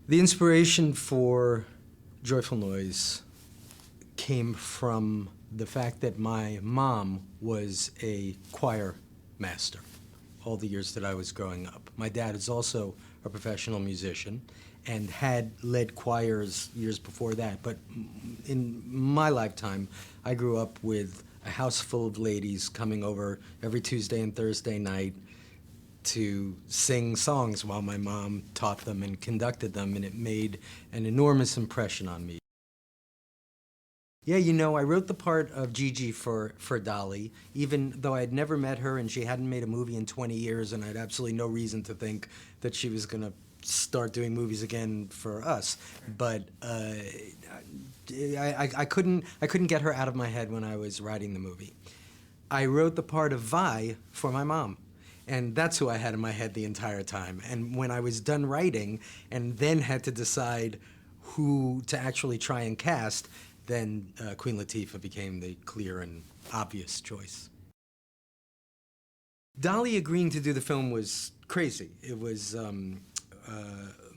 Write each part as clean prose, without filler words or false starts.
The inspiration for Joyful Noise came from the fact that my mom was a choir master all the years that I was growing up. My dad is also a professional musician and had led choirs years before that. But in my lifetime, I grew up with a house full of ladies coming over every Tuesday and Thursday night to sing songs while my mom taught them and conducted them, and it made an enormous impression on me. Yeah, you know, I wrote the part of Gigi for Dolly, even though I had never met her and she hadn't made a movie in 20 years, and I had absolutely no reason to think that she was going to start doing movies again for us. But I couldn't get her out of my head when I was writing the movie. I wrote the part of Vi for my mom. And that's who I had in my head the entire time. And when I was done writing and then had to decide who to actually try and cast, then Queen Latifah became the clear and obvious choice. Dolly agreeing to do the film was crazy. It was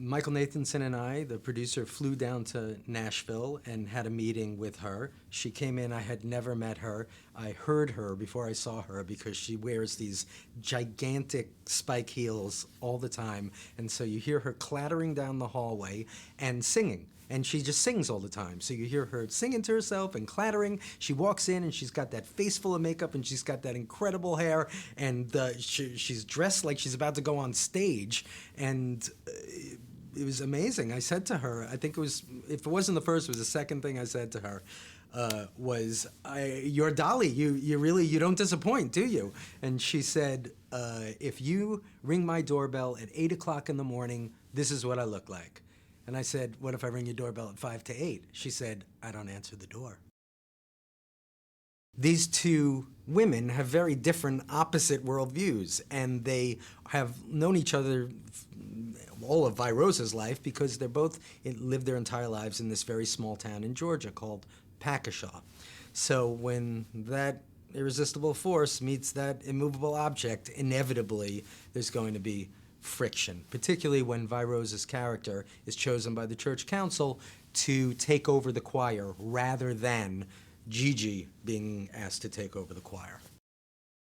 Michael Nathanson and I, the producer, flew down to Nashville and had a meeting with her. She came in, I had never met her. I heard her before I saw her because she wears these gigantic spike heels all the time. And so you hear her clattering down the hallway and singing. And she just sings all the time. So you hear her singing to herself and clattering. She walks in and she's got that face full of makeup and she's got that incredible hair, and she's dressed like she's about to go on stage. And it was amazing. I said to her, I think it was, if it wasn't the first, it was the second thing I said to her, you're Dolly, you don't disappoint, do you? And she said, if you ring my doorbell at 8 o'clock in the morning, this is what I look like. And I said, what if I ring your doorbell at 5 to 8? She said, I don't answer the door. These two women have very different, opposite worldviews, and they have known each other all of Vi Rose's life because they're both lived their entire lives in this very small town in Georgia called Packashaw. So when that irresistible force meets that immovable object, inevitably there's going to be friction, particularly when Vi Rose's character is chosen by the church council to take over the choir rather than Gigi being asked to take over the choir.